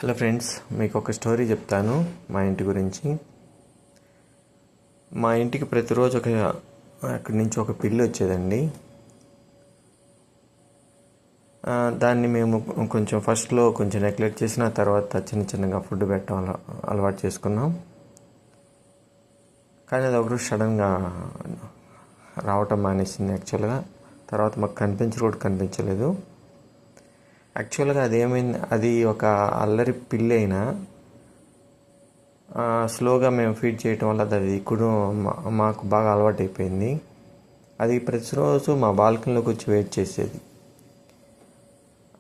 Hello friends, మీకు ఒక story చెప్తాను మా ఇంటి గురించి. మా ఇంటికి ప్రతిరోజు అక్కడి నుంచి ఒక పిల్లి వచ్చేదండి. దాన్ని మేము కొంచెం ఫస్ట్లో కొంచెం నెగ్లెక్ట్ చేసిన తర్వాత చిన్నగా ఫుడ్ పెట్టడం అలవాటు చేసుకున్నాం. కానీ అది ఒకరోజు సడన్గా రావటం మానేసింది. యాక్చువల్గా తర్వాత మాకు కనిపించలేదు. యాక్చువల్గా అది ఒక అల్లరి పిల్లి అయినా స్లోగా మేము ఫీడ్ చేయటం వల్ల అది మాకు బాగా అలవాటు అయిపోయింది. అది ప్రతిరోజు మా బాల్కనీలోకి వచ్చి వెయిట్ చేసేది.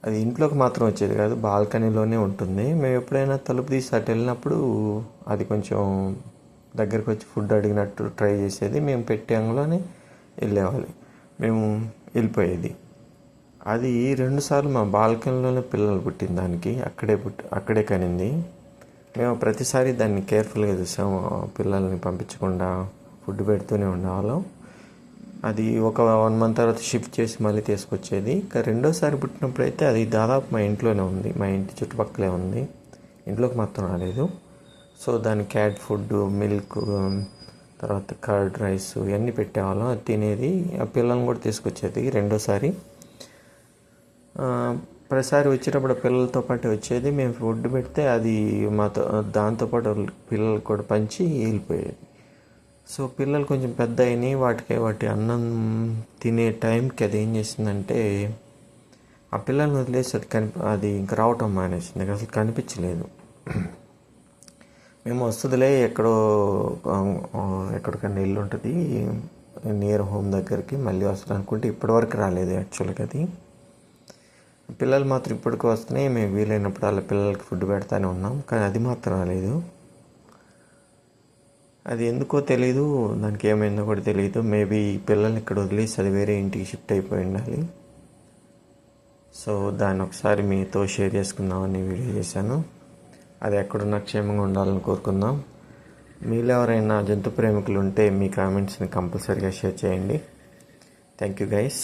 అది ఇంట్లోకి మాత్రం వచ్చేది కాదు, బాల్కనీలోనే ఉంటుంది. మేము ఎప్పుడైనా తలుపు తీసి అటు వెళ్ళినప్పుడు అది కొంచెం దగ్గరికి వచ్చి ఫుడ్ అడిగినట్టు ట్రై చేసేది. మేము పెట్టే అంగంలోనే మేము వెళ్ళిపోయేది. అది 2 సార్లు మా బాల్కనీలోనే పిల్లలు పుట్టింది. దానికి అక్కడే కనింది. మేము ప్రతిసారి దాన్ని కేర్ఫుల్గా చూసాము, పిల్లల్ని పంపించకుండా ఫుడ్ పెడుతూనే ఉండేవాళ్ళం. అది ఒక 1 మంత్ తర్వాత షిఫ్ట్ చేసి మళ్ళీ తీసుకొచ్చేది. ఇక రెండోసారి పుట్టినప్పుడు అయితే అది దాదాపు మా ఇంట్లోనే ఉంది, మా ఇంటి చుట్టుపక్కలే ఉంది, ఇంట్లోకి మాత్రం రాలేదు. సో దాని క్యాట్ ఫుడ్, మిల్క్, తర్వాత కర్డ్ రైస్ ఇవన్నీ పెట్టేవాళ్ళం. అది తినేది. ఆ పిల్లల్ని కూడా తీసుకొచ్చేది రెండోసారి. ప్రతిసారి వచ్చేటప్పుడు పిల్లలతో పాటు వచ్చేది. మేము ఫుడ్ పెడితే అది దాంతోపాటు పిల్లలకు కూడా పంచి వెళ్ళిపోయేది. సో పిల్లలు కొంచెం పెద్ద అయినాయి. వాటి అన్నం తినే టైంకి అది ఏం చేసిందంటే, ఆ పిల్లల్ని వదిలేసి అది ఇంకా రావటం మానేసింది. అసలు కనిపించలేదు. మేము వస్తుందిలే, ఎక్కడికన్నా ఇల్లు ఉంటుంది నియర్ హోమ్ దగ్గరికి, మళ్ళీ వస్తుంది అనుకుంటే ఇప్పటివరకు రాలేదు. యాక్చువల్గా అది పిల్లలు మాత్రం ఇప్పటికీ వస్తున్నాయి. మేము వీలైనప్పుడు వాళ్ళ పిల్లలకి ఫుడ్ పెడతానే ఉన్నాం, కానీ అది మాత్రం రాలేదు. అది ఎందుకో తెలీదు, దానికి ఏమైందో కూడా తెలియదు. మేబీ పిల్లల్ని ఇక్కడ వదిలేసి అది వేరే ఇంటికి షిఫ్ట్ అయిపోయి ఉండాలి. సో దాన్ని ఒకసారి మీతో షేర్ చేసుకుందామని వీడియో చేశాను. అది ఎక్కడున్నా క్షేమంగా ఉండాలని కోరుకుందాం. మీలో ఎవరైనా జంతు ప్రేమికులు ఉంటే మీ కామెంట్స్ని కంపల్సరీగా షేర్ చేయండి. Thank you guys.